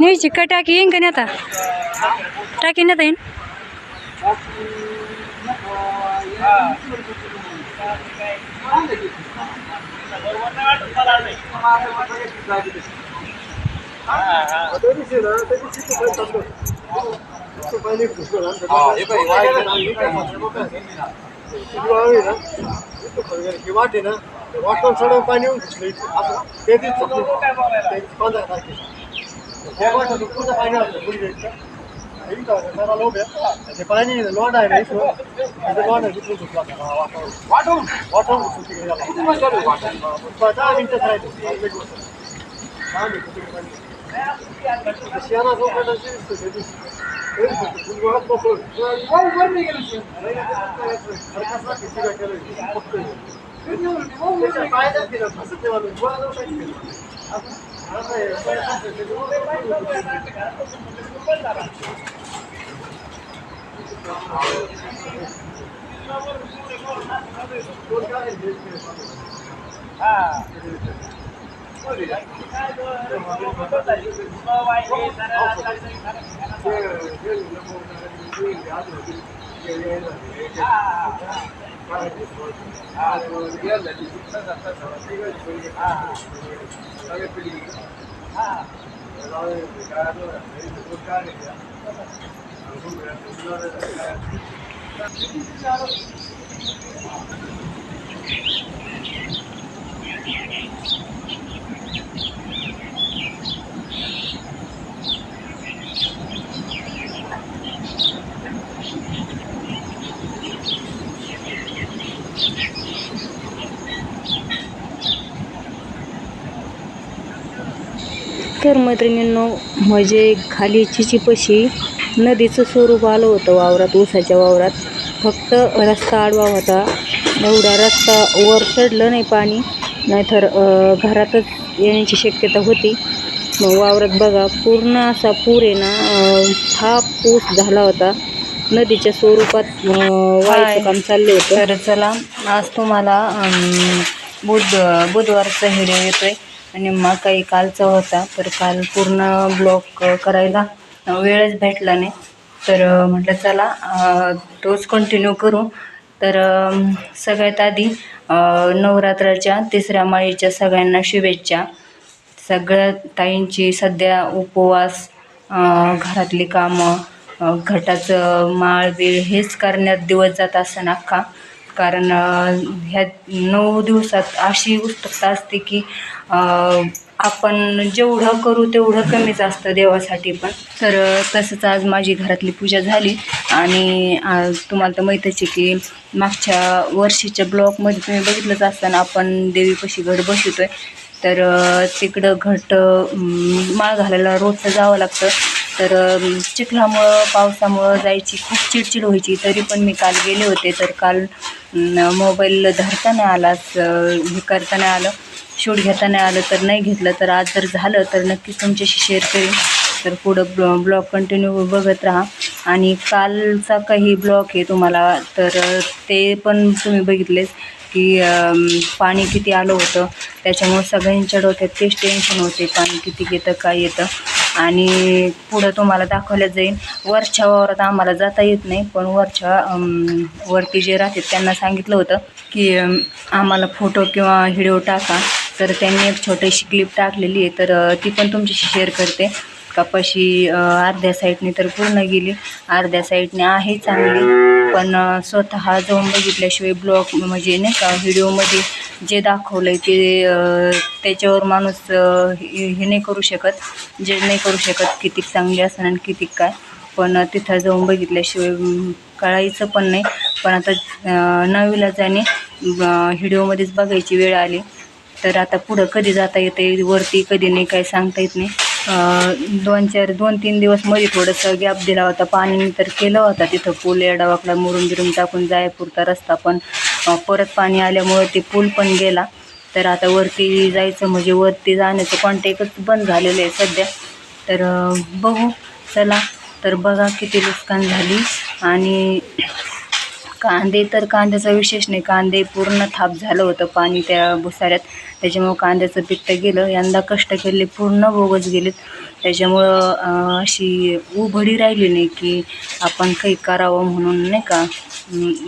नहीं चिक्का टाकी येईन का नाही आता टाकी नाही येईन वाटे ना वाटून सगळं पाणी पाणी लोंड आहे ना लोंड वाटून 10 मिनिटं तर मैत्रिणींनो म्हणजे खाली चिचीपाशी नदीचं स्वरूप आलं होतं वावरात, ऊसाच्या वावरात. फक्त रस्ता आडवा होता, एवढा रस्ता वर चढलं नाही पाणी, नाहीतर घरातच येण्याची शक्यता होती. मग वावरात बघा पूर्ण असा पूर आहे ना, हा पूस झाला होता. नदीच्या स्वरूपात व्हायचं काम चाललं होतं. तर चला आज तुम्हाला बुधवारचा व्हिडिओ येतोय आणि मग काही कालचा होता. तर काल पूर्ण ब्लॉग करायला वेळच भेटला नाही, तर म्हटलं चला तोच कंटिन्यू करू. तर सगळ्यात आधी नवरात्राच्या 3ऱ्या माळीच्या सगळ्यांना शुभेच्छा. सगळ्या ताईंची सध्या उपवास, घरातली कामं, घटाचं माळ बीळ हेच करण्यात दिवस जात असताना अख्खा. कारण ह्या 9 दिवसात अशी उत्सुकता असते की आपण जेवढं करू तेवढं कमीच असतं देवासाठी पण. तर तसंच आज माझी घरातली पूजा झाली आणि तुम्हाला तर माहीतच आहे की मागच्या वर्षीच्या ब्लॉगमध्ये तुम्ही बघितलंच असताना आपण देवीपाशी घट बसवतोय. तर तिकडं घट माळ घालायला रोजचं जावं लागतं. तर चिखलामुळं पावसामुळं जायची खूप चिडचिड व्हायची. तरी पण मी काल गेले होते. तर काल मोबाईल धरता नाही आला, हे करता नाही आलं, शूट घेता नाही आलं, तर नाही घेतलं. तर आज जर झालं तर नक्कीच तुमच्याशी शेअर करेन. तर पुढं ब्लॉग कंटिन्यू बघत राहा. आणि कालचा काही ब्लॉग आहे तुम्हाला तर ते पण तुम्ही बघितलेच की पाणी किती आलं होतं. त्याच्यामुळं सगळ्यांच्या डोक्यात तेच टेन्शन होते, पाणी किती येतं काय येतं. आणि पुढं तुम्हाला दाखवलं जाईल. वरच्या वावरात आम्हाला जाता येत नाही, पण वरती जे राहतात त्यांना सांगितलं होतं की आम्हाला फोटो किंवा व्हिडिओ टाका. तर त्यांनी एक छोटीशी क्लिप टाकलेली आहे, तर ती पण तुमच्याशी शेअर करते. कपाशी अर्ध्या साईडने तर पूर्ण गेली, अर्ध्या साईडने आहे चांगली. पण स्वतः जाऊन बघितल्याशिवाय ब्लॉग म्हणजे नाही का व्हिडिओमध्ये जे दाखवलं आहे ते त्याच्यावर माणूस हे नाही करू शकत, जज नाही करू शकत किती चांगली असणार आणि किती काय. पण तिथं जाऊन बघितल्याशिवाय कळायचं पण नाही. पण आता नाविलाजाने व्हिडिओमध्येच बघायची वेळ आली. तर आता पुढं कधी जाता येते वरती कधी नाही काय सांगता येत नाही. 2-3 दिवस मध्ये थोडंसं गॅप दिला होता. पाणी तर केलं होता तिथं पूल एडावाकला मुरुम बिरून टाकून जायपुरता रस्ता, पण परत पाणी आल्यामुळं ते पूल पण गेला. तर आता वरती जायचं म्हणजे वरती जाण्याचं कॉन्टॅक्टच बंद झालेलं आहे सध्या. तर बघू चला. तर बघा किती नुकसान झाली. आणि कांदे तर कांद्याचा विशेष नाही, कांदे पूर्ण थाप झालं होतं पाणी त्या भुसाऱ्यात. त्याच्यामुळं कांद्याचं पित्त गेलं. यंदा कष्ट केले पूर्ण बोगस गेलेत. त्याच्यामुळं अशी उघडी राहिली नाही की आपण काही करावं म्हणून नाही का.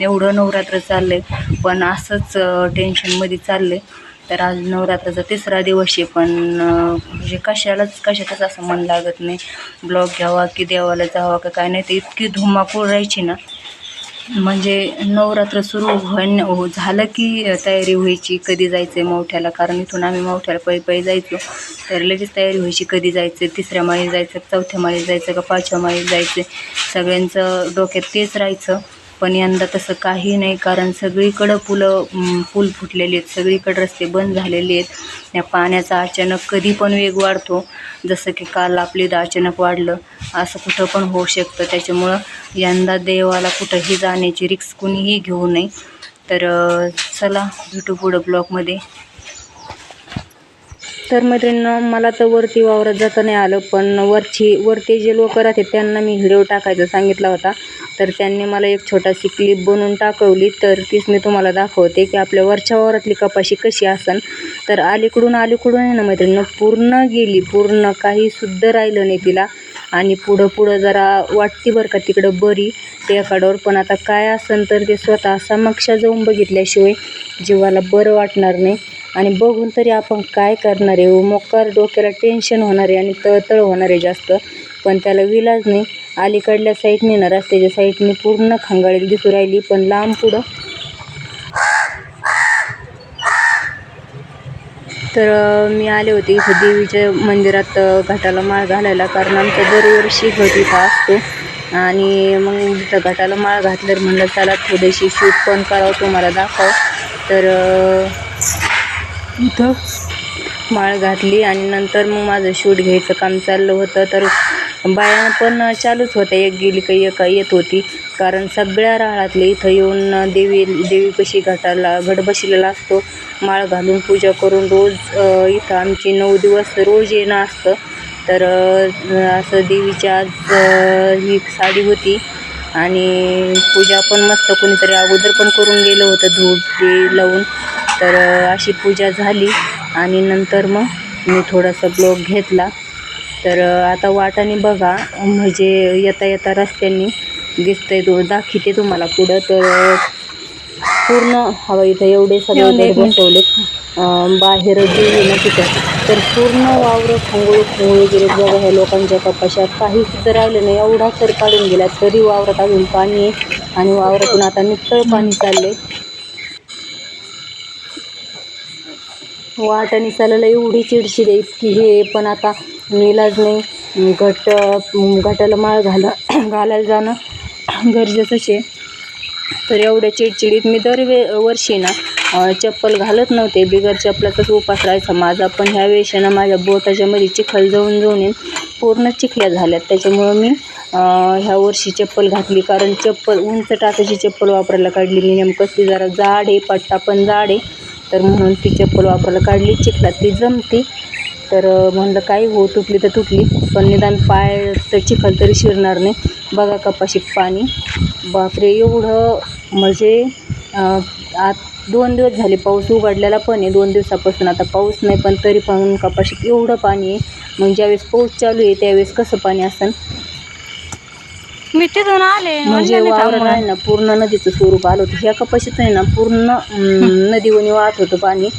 एवढं नवरात्र चाललं आहे पण असंच टेन्शनमध्ये चाललं आहे. तर आज नवरात्राचा 3रा दिवस आहे, पण म्हणजे कशातच असं मन लागत नाही. ब्लॉग घ्यावा की देवाला जावा का काय नाही. तर इतकी धुमाकूळ राहायची ना, म्हणजे नवरात्र सुरू झालं की तयारी व्हायची कधी जायचं आहे मोठ्याला. कारण इथून आम्ही मोठ्याला पायी जायचो. तर लगेच तयारी व्हायची कधी जायचं, 3ऱ्या माळी जायचं, 4थ्या माळी जायचं का 5व्या माळी जायचं. सगळ्यांचं डोक्यात तेच राहायचं. पण यंदा तसं काही नाही, कारण सगळीकडं पूल फुटलेले आहेत, सगळीकडे रस्ते बंद झालेले आहेत. या पाण्याचा अचानक कधी पण वेग वाढतो. जसं की काल आपली अचानक वाढलं, असं कुठं पण होऊ शकतं. त्याच्यामुळं यंदा देवाला कुठंही जाण्याची रिक्स कुणीही घेऊ नये. तर चला भेटू पुढं ब्लॉगमध्ये. तर मैत्रिणींनो, मला तर वरती वावरात जाता नाही आलं, पण वरती जे लोक राहतात त्यांना मी व्हिडिओ टाकायचा सांगितला होता. तर त्यांनी मला एक छोटाशी क्लिप बनवून टाकवली. तर तीच मी तुम्हाला दाखवते की आपल्या वरच्या वावरातली कपाशी कशी असन. तर अलीकडून आहे ना मैत्रिणींनो, पूर्ण गेली, पूर्ण काहीसुद्धा राहिलं नाही तिला. आणि पुढं जरा वाटते बरं का तिकडं बरी टेकाडावर. पण आता काय असेल तर ते स्वतः समक्ष जाऊन बघितल्याशिवाय जीवाला बरं वाटणार नाही. आणि बघून तरी आपण काय करणार आहे. मोकार डोक्याला टेन्शन होणार आहे आणि तळतळ होणार आहे जास्त. पण त्याला विलाज नाही. अलीकडल्या साईडने ना रस्त्याच्या साईडने पूर्ण खंगाळी दिसू राहिली, पण लांब पुढं. तर मी आले होते इथं देवीच्या मंदिरात घटाला माळ घालायला, कारण आमचा दरवर्षी घट इथं असतो. आणि मग इथं घटाला माळ घातल्यावर म्हणलं चला थोडीशी शूट पण करावं, तुम्हाला दाखव. तर इथं माळ घातली आणि नंतर मग माझं शूट घ्यायचं काम चाललं होतं. तर बाया पण चालूच होत्या, एक गेली काही एक येत होती. कारण सगळ्या राळातले इथं येऊन देवीपाशी घट बसलेला असतो. माळ घालून पूजा करून रोज इथं आमची 9 दिवस रोज येणं असतं. तर असं देवीची आज ही साडी होती आणि पूजा पण मस्त कोणीतरी अगोदर पण करून गेलं होतं धूप ते लावून. तर अशी पूजा झाली आणि नंतर मग मी थोडासा ब्लॉग घेतला. तर आता वाटाने बघा, म्हणजे येता रस्त्यांनी दिसतंय, दाखवते तुम्हाला पुढं. तर पूर्ण हवा इथं एवढे सगळे घर बसवलेत बाहेर देवी ना तिथं. तर तर पूर्ण वावरं खंगोळू गेलेत बघा. ह्या लोकांच्या कपाशात काही सुद्धा राहिलं नाही. एवढा सर काढून गेला तरी वावरात अजून पाणी आहे आणि वावरातून आता नितळ पाणी चाललंय. वाटाने चालायला एवढी चिडचिड आहे की हे, पण आता इलाज नाही. घाटाला माळ घालायला जाणं गरजेचंच आहे. तर एवढ्या चिडचिडीत मी वर्षी ना चप्पल घालत नव्हते. बिगर चप्पलाचाच उपास राहायचा माझा. पण ह्या वेळेस ना माझ्या बोटाच्या मध्ये चिखल जाऊन पूर्ण चिखल्या झाल्यात. त्याच्यामुळं मी ह्या वर्षी चप्पल घातली. कारण चप्पल उंच टाचाची चप्पल वापरायला काढली मी. नेमकं ती जरा जाड आहे, पट्टा पण जाड आहे, तर म्हणून ती चप्पल वापरायला काढली. चिखलात ती जमते. तर म्हणलं काही हो, तुटली तर तुटली, पण निदान पाय तर चिखल तरी शिरणार नाही. बघा कपाशीत पाणी, बापरे एवढं. म्हणजे आज 2 दिवस झाले पाऊस उघडलेला पण आहे. 2 दिवसापासून आता पाऊस नाही, पण तरी पण कपाशीत एवढं पाणी आहे. मग ज्यावेळेस पाऊस चालू आहे त्यावेळेस कसं पाणी असेल. मी तिथून आले म्हणजे वावराला आहे ना पूर्ण नदीचं स्वरूप आलं होतं. ह्या कपाशीत आहे ना पूर्ण नदीवणी वाहत होतं पाणी.